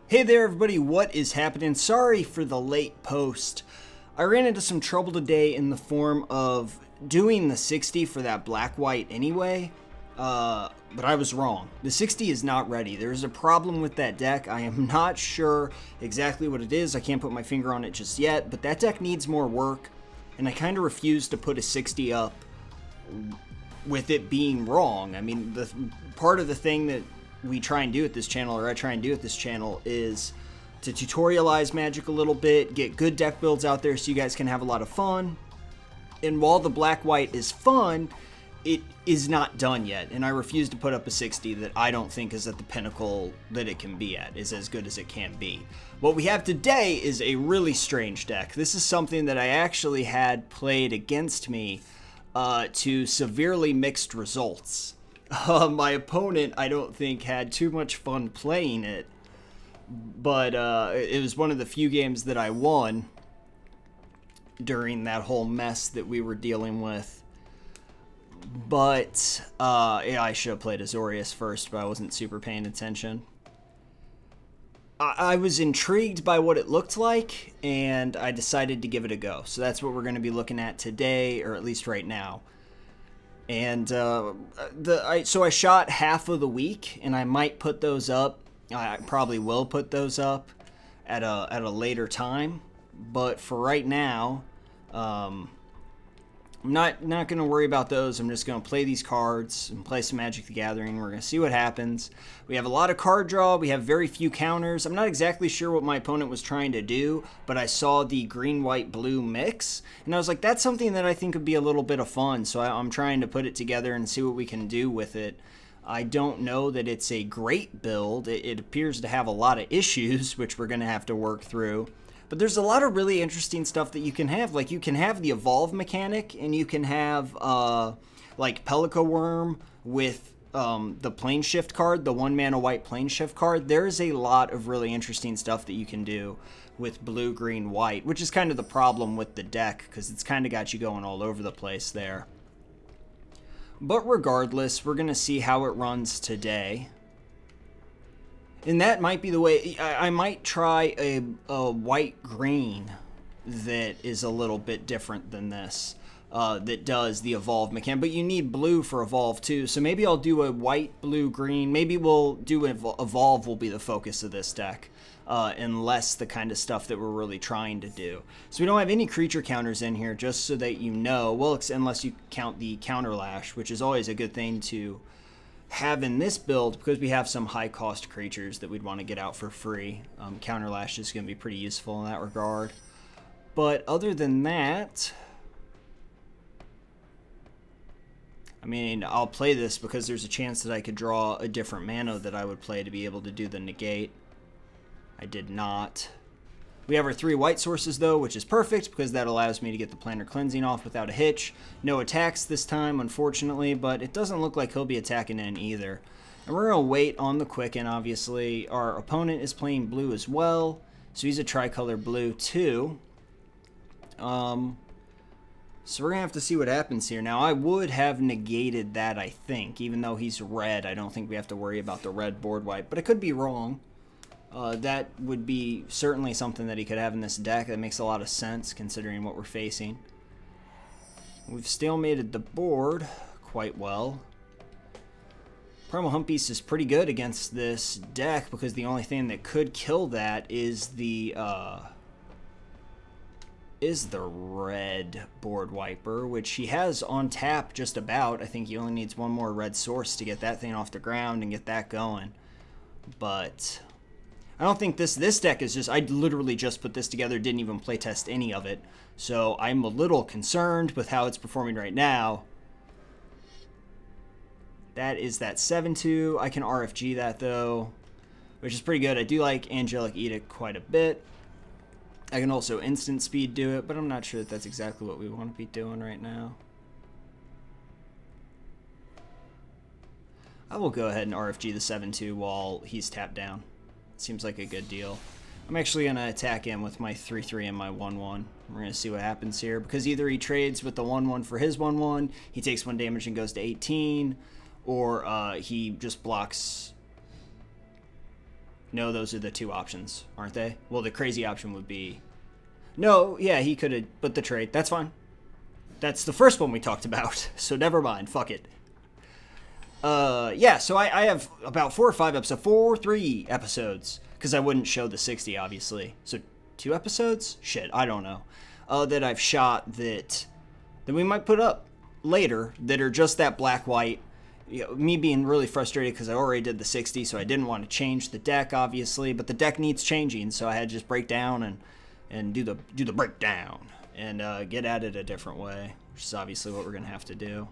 Hey there everybody, what is happening? Sorry for the late post. I ran into some trouble today in the form of doing the 60 for that black-white anyway, but I was wrong. The 60 is not ready. There's a problem with that deck. I am not sure exactly what it is. I can't put my finger on it just yet, but that deck needs more work, and I kind of refuse to put a 60 up with it being wrong. I mean, the part of the thing that we try and do at this channel, or I try and do at this channel, is to tutorialize Magic a little bit, get good deck builds out there so you guys can have a lot of fun. And while the black-white is fun, it is not done yet, and I refuse to put up a 60 that I don't think is at the pinnacle that it can be at, is as good as it can be. What we have today is a really strange deck. This is something that I actually had played against me to severely mixed results. My opponent, I don't think, had too much fun playing it, but it was one of the few games that I won during that whole mess that we were dealing with. But, yeah, I should have played Azorius first, but I wasn't super paying attention. I was intrigued by what it looked like, and I decided to give it a go. So that's what we're going to be looking at today, or at least right now. And so I shot half of the week, and I might put those up. I probably will put those up at a later time. But for right now, I'm not going to worry about those. I'm just going to play these cards and play some Magic the Gathering. We're going to see what happens. We have a lot of card draw. We have very few counters. I'm not exactly sure what my opponent was trying to do, but I saw the green, white, blue mix, and I was like, that's something that I think would be a little bit of fun, so I'm trying to put it together and see what we can do with it. I don't know that it's a great build. It appears to have a lot of issues, which we're going to have to work through. But there's a lot of really interesting stuff that you can have. Like, you can have the Evolve mechanic, and you can have, like, Pelica Worm with the Plane Shift card, the 1-mana white Plane Shift card. There's a lot of really interesting stuff that you can do with blue, green, white, which is kind of the problem with the deck, because it's kind of got you going all over the place there. But regardless, we're going to see how it runs today. And that might be the way. I might try a white-green that is a little bit different than this, that does the Evolve mechanic. But you need blue for Evolve too, so maybe I'll do a white, blue, green. Maybe we'll do Evolve will be the focus of this deck, and less the kind of stuff that we're really trying to do. So we don't have any creature counters in here, just so that you know. Well, unless you count the Counterlash, which is always a good thing to have in this build, because we have some high cost creatures that we'd want to get out for free. Counterlash is going to be pretty useful in that regard. But other than that, I mean, I'll play this because there's a chance that I could draw a different mana that I would play to be able to do the negate. I did not. We have our 3 white sources, though, which is perfect, because that allows me to get the Planar Cleansing off without a hitch. No attacks this time, unfortunately, but it doesn't look like he'll be attacking in either. And we're going to wait on the Quicken, obviously. Our opponent is playing blue as well, so he's a tricolor blue, too. So we're going to have to see what happens here. Now, I would have negated that, I think. Even though he's red, I don't think we have to worry about the red board wipe, but I could be wrong. That would be certainly something that he could have in this deck. That makes a lot of sense considering what we're facing. We've stalemated the board quite well. Primal Hump Beast is pretty good against this deck, because the only thing that could kill that is the red board wiper, which he has on tap just about. I think he only needs one more red source to get that thing off the ground and get that going. But I don't think this deck is just, I literally just put this together, didn't even playtest any of it. So I'm a little concerned with how it's performing right now. That is that 7-2. I can RFG that though, which is pretty good. I do like Angelic Edict quite a bit. I can also instant speed do it, but I'm not sure that that's exactly what we want to be doing right now. I will go ahead and RFG the 7-2 while he's tapped down. Seems like a good deal. I'm actually going to attack him with my 3-3 and my 1-1. We're going to see what happens here, because either he trades with the 1-1 for his 1-1, he takes 1 damage and goes to 18, or he just blocks No, those are the two options, aren't they? Well, the crazy option would be... No, yeah, he could have put the trade. That's fine. That's the first one we talked about, so never mind. Fuck it. Yeah, so I have about 4 or 5 episodes, 3 episodes, because I wouldn't show the 60, obviously. So 2 episodes? Shit, I don't know. That I've shot that we might put up later that are just that black-white. You know, me being really frustrated because I already did the 60, so I didn't want to change the deck, obviously, but the deck needs changing, so I had to just break down and do the breakdown and get at it a different way, which is obviously what we're going to have to do.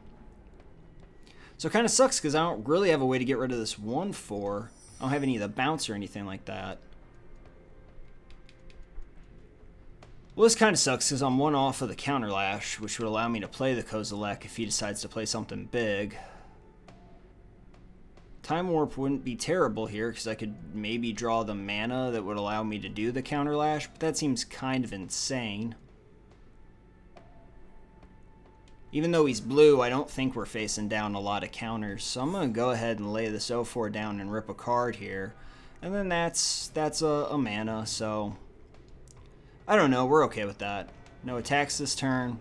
So it kind of sucks because I don't really have a way to get rid of this 1/4. I don't have any of the bounce or anything like that. Well, this kind of sucks because I'm 1 off of the counterlash, which would allow me to play the Kozilek if he decides to play something big. Time Warp wouldn't be terrible here because I could maybe draw the mana that would allow me to do the counterlash, but that seems kind of insane. Even though he's blue, I don't think we're facing down a lot of counters, so I'm going to go ahead and lay this 0/4 down and rip a card here. And then that's a mana, so I don't know, we're okay with that. No attacks this turn.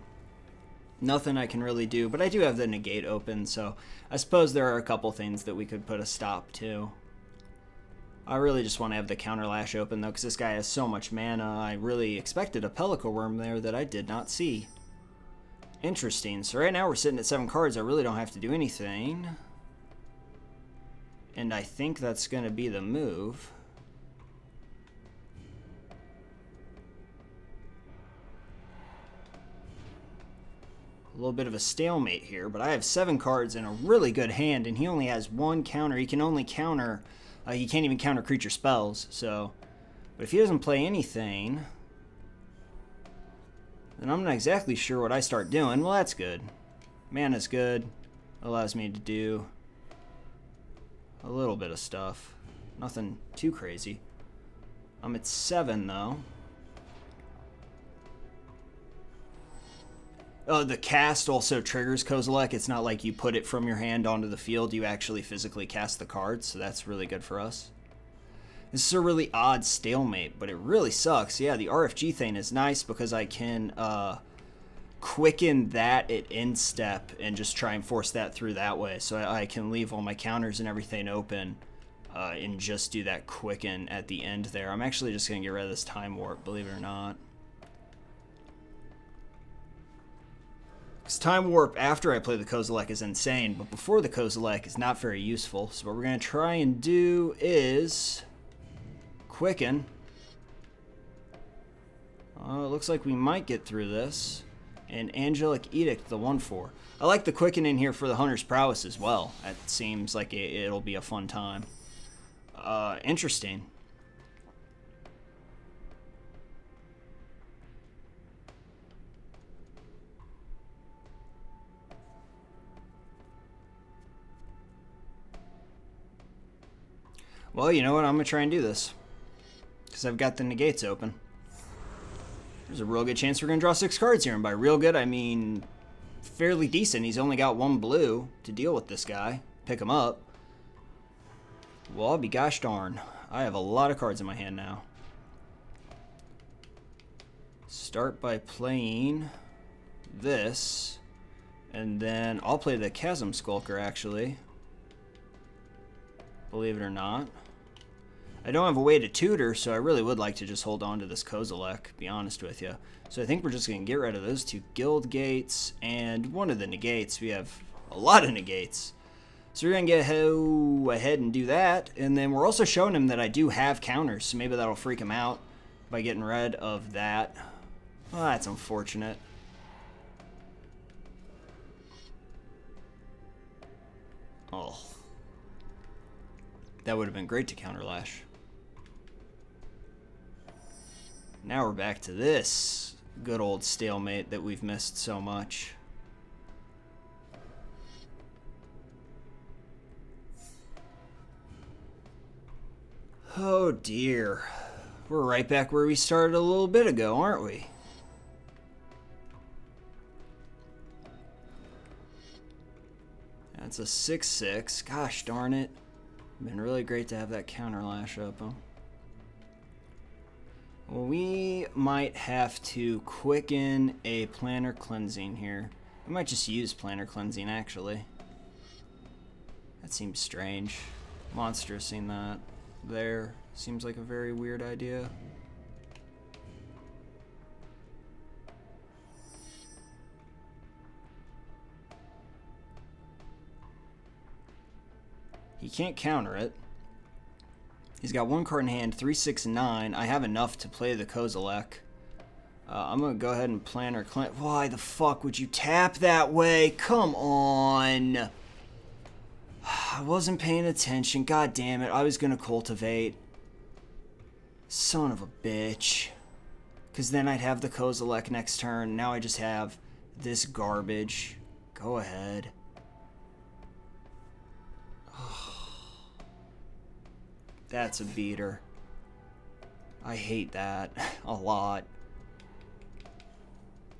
Nothing I can really do, but I do have the negate open, so I suppose there are a couple things that we could put a stop to. I really just want to have the counterlash open, though, because this guy has so much mana. I really expected a Pellicle Worm there that I did not see. Interesting. So right now we're sitting at 7 cards. I really don't have to do anything. And I think that's going to be the move. A little bit of a stalemate here, but I have 7 cards in a really good hand, and he only has 1 counter. He can only counter... he can't even counter creature spells, so... But if he doesn't play anything... then I'm not exactly sure what I start doing. Well, that's good. Mana's good. Allows me to do a little bit of stuff. Nothing too crazy. I'm at 7, though. The cast also triggers Kozilek. It's not like you put it from your hand onto the field. You actually physically cast the card, so that's really good for us. This is a really odd stalemate, but it really sucks. Yeah, the RFG thing is nice because I can quicken that at end step and just try and force that through that way. So I can leave all my counters and everything open and just do that quicken at the end there. I'm actually just going to get rid of this Time Warp, believe it or not. Because Time Warp after I play the Kozilek is insane, but before the Kozilek is not very useful. So what we're going to try and do is quicken. It looks like we might get through this. And Angelic Edict, the 1/4. I like the quicken in here for the Hunter's Prowess as well. That seems like it'll be a fun time. Interesting. Well, you know what? I'm going to try and do this. Because I've got the negates open. There's a real good chance we're going to draw 6 cards here. And by real good, I mean fairly decent. He's only got 1 blue to deal with this guy. Pick him up. Well, I'll be gosh darn. I have a lot of cards in my hand now. Start by playing this. And then I'll play the Chasm Skulker, actually. Believe it or not. I don't have a way to tutor, so I really would like to just hold on to this Kozilek, be honest with you. So I think we're just going to get rid of those 2 guild gates and one of the negates. We have a lot of negates. So we're going to go ahead and do that. And then we're also showing him that I do have counters, so maybe that'll freak him out by getting rid of that. Well, that's unfortunate. Oh. That would have been great to counterlash. Now we're back to this good old stalemate that we've missed so much. Oh dear. We're right back where we started a little bit ago, aren't we? That's a 6/6. Gosh darn it. Been really great to have that counter lash up, huh? Well, we might have to quicken a plantar cleansing here. We might just use plantar cleansing, actually. That seems strange. Monster seen that there. Seems like a very weird idea. He can't counter it. He's got one card in hand, 3, 6, 9. I have enough to play the Kozilek. I'm going to go ahead and plantar cleanse. Why the fuck would you tap that way? Come on. I wasn't paying attention. God damn it. I was going to cultivate. Son of a bitch. Because then I'd have the Kozilek next turn. Now I just have this garbage. Go ahead. That's a beater. I hate that a lot.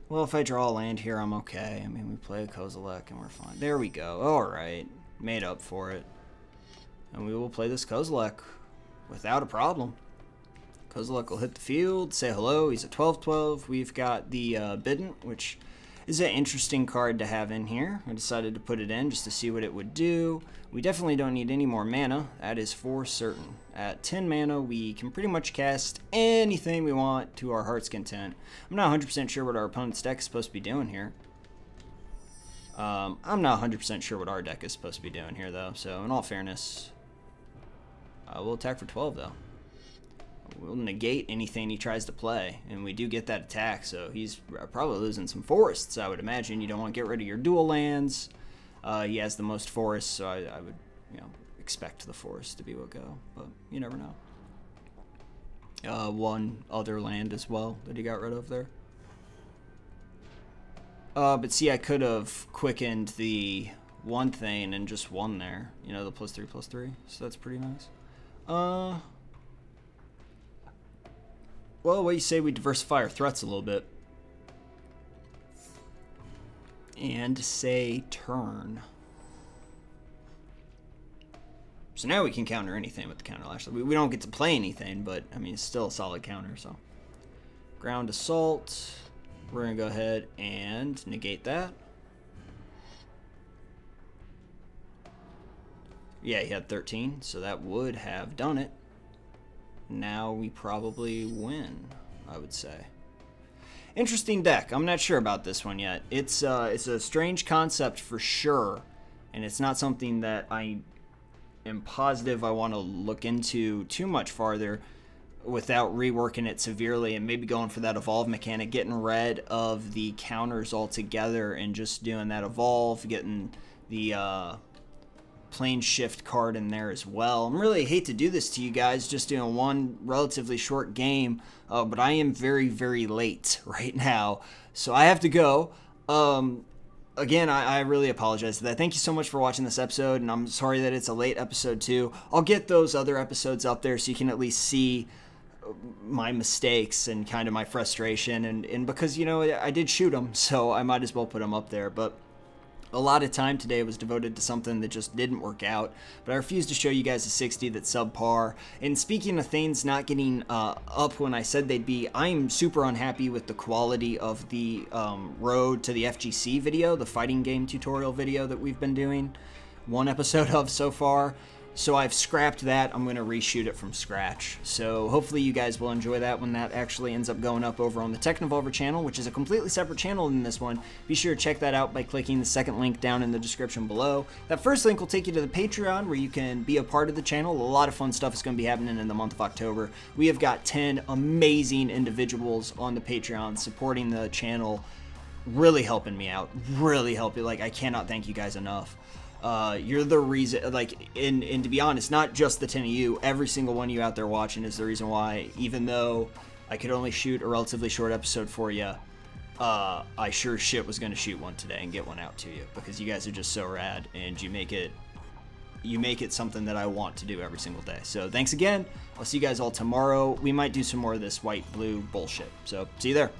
Well, if I draw a land here, I'm okay. I mean, we play a Kozilek and we're fine. There we go. Alright. Made up for it. And we will play this Kozilek without a problem. Kozilek will hit the field, say hello. He's a 12-12. We've got the Bident, which is an interesting card to have in here. I decided to put it in just to see what it would do. We definitely don't need any more mana. That is for certain. At 10 mana, we can pretty much cast anything we want to our heart's content. I'm not 100% sure what our opponent's deck is supposed to be doing here. I'm not 100% sure what our deck is supposed to be doing here, though. So, in all fairness, we'll attack for 12, though. We'll negate anything he tries to play, and we do get that attack, so he's probably losing some forests, I would imagine. You don't want to get rid of your dual lands. He has the most forests, so I would, expect the forest to be what go, but you never know. One other land as well that he got rid of there. But see, I could have quickened the one thing and just won there. The +3/+3, so that's pretty nice. Well, what do you say we diversify our threats a little bit? And say turn. So now we can counter anything with the counter lash. We don't get to play anything, but I mean, it's still a solid counter. So ground assault. We're going to go ahead and negate that. Yeah, he had 13, so that would have done it. Now we probably win, I would say. Interesting deck. I'm not sure about this one yet. It's a strange concept for sure, and it's not something that I am positive I want to look into too much farther without reworking it severely and maybe going for that evolve mechanic, getting rid of the counters altogether and just doing that evolve, getting the plane shift card in there as well. I'm really hate to do this to you guys, just doing one relatively short game, but I am very, very late right now, so I have to go. Again, I really apologize for that. Thank you so much for watching this episode, and I'm sorry that it's a late episode too. I'll get those other episodes up there so you can at least see my mistakes and kind of my frustration, and because, I did shoot them, so I might as well put them up there, but a lot of time today was devoted to something that just didn't work out, but I refused to show you guys a 60 that's subpar. And speaking of things not getting up when I said they'd be, I'm super unhappy with the quality of the road to the FGC video, the fighting game tutorial video that we've been doing one episode of so far. So I've scrapped that. I'm going to reshoot it from scratch. So hopefully you guys will enjoy that when that actually ends up going up over on the Technivolver channel, which is a completely separate channel than this one. Be sure to check that out by clicking the second link down in the description below. That first link will take you to the Patreon, where you can be a part of the channel. A lot of fun stuff is going to be happening in the month of October. We have got 10 amazing individuals on the Patreon supporting the channel, really helping me out, really helping. Like, I cannot thank you guys enough. You're the reason, and to be honest, not just the 10 of you, every single one of you out there watching is the reason why, even though I could only shoot a relatively short episode for you, I sure shit was going to shoot one today and get one out to you, because you guys are just so rad, and you make it something that I want to do every single day. So thanks again. I'll see you guys all tomorrow. We might do some more of this white-blue bullshit. So see you there.